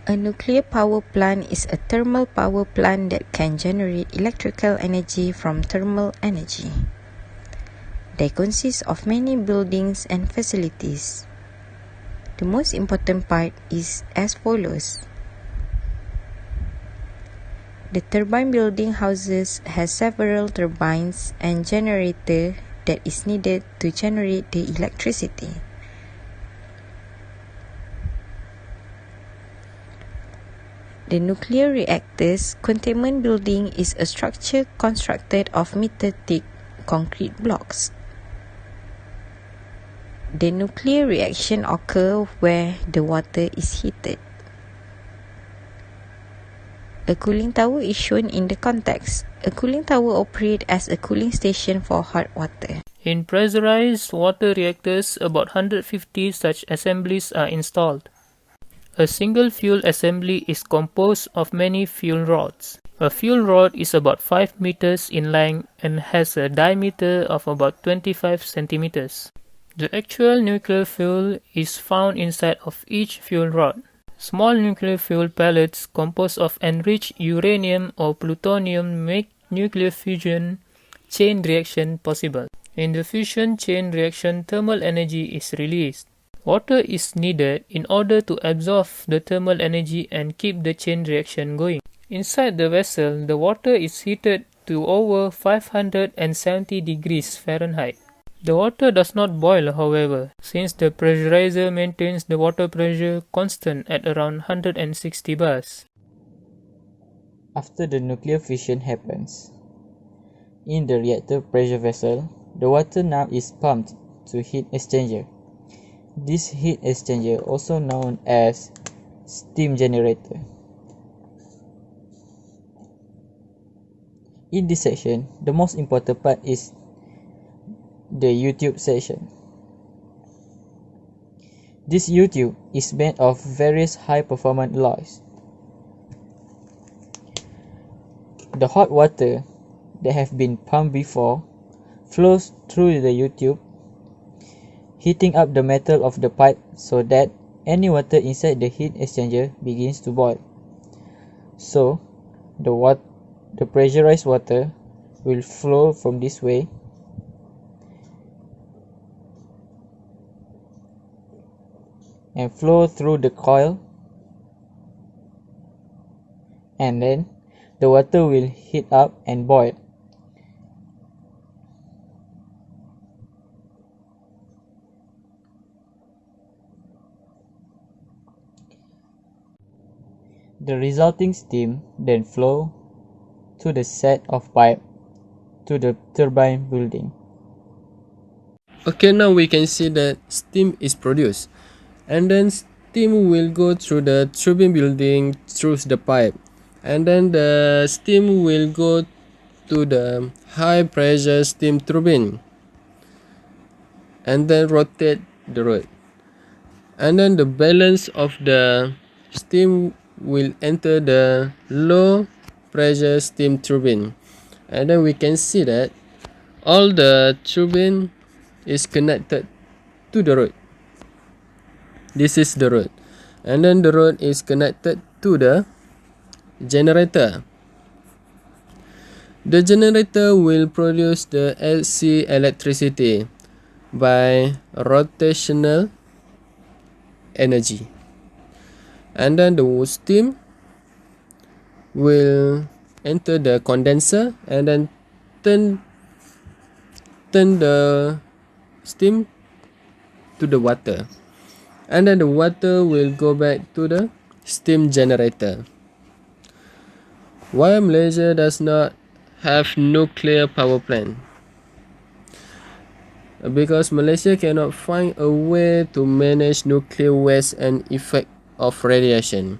A nuclear power plant is a thermal power plant that can generate electrical energy from thermal energy. They consist of many buildings and facilities. The most important part is as follows. The turbine building houses has several turbines and generator that is needed to generate the electricity. The nuclear reactor's containment building is a structure constructed of meter-thick concrete blocks. The nuclear reaction occurs where the water is heated. A cooling tower is shown in the context. A cooling tower operates as a cooling station for hot water. In pressurized water reactors, about 150 such assemblies are installed. A single fuel assembly is composed of many fuel rods. A fuel rod is about 5 meters in length and has a diameter of about 25 centimeters. The actual nuclear fuel is found inside of each fuel rod. Small nuclear fuel pellets composed of enriched uranium or plutonium make nuclear fusion chain reaction possible. In the fusion chain reaction, thermal energy is released. Water is needed in order to absorb the thermal energy and keep the chain reaction going. Inside the vessel, the water is heated to over 570 degrees Fahrenheit. The water does not boil, however, since the pressurizer maintains the water pressure constant at around 160 bars. After the nuclear fission happens, in the reactor pressure vessel, the water now is pumped to heat exchanger. This heat exchanger, also known as steam generator. In this section, the most important part is the U-tube section. This U-tube is made of various high-performance alloys. The hot water that have been pumped before flows through the U-tube, heating up the metal of the pipe so that any water inside the heat exchanger begins to boil. So, the pressurized water will flow from this way and flow through the coil, and then the water will heat up and boil. The resulting steam then flow to the set of pipe to the turbine building. Okay, now we can see that steam is produced, and then steam will go through the turbine building through the pipe, and then the steam will go to the high pressure steam turbine and then rotate the rod, and then the balance of the steam will enter the low pressure steam turbine, and then we can see that all the turbine is connected to the rod. This is the rod, and then the rod is connected to the generator. The generator will produce the AC electricity by rotational energy, and then the steam will enter the condenser and then turn the steam to the water, and then the water will go back to the steam generator. Why Malaysia does not have nuclear power plant? Because Malaysia cannot find a way to manage nuclear waste and effect of radiation.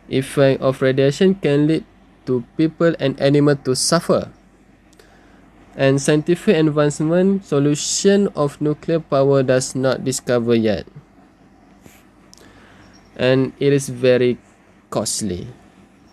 Effect of radiation can lead to people and animals to suffer. And scientific advancement solution of nuclear power does not discover yet. And it is very costly.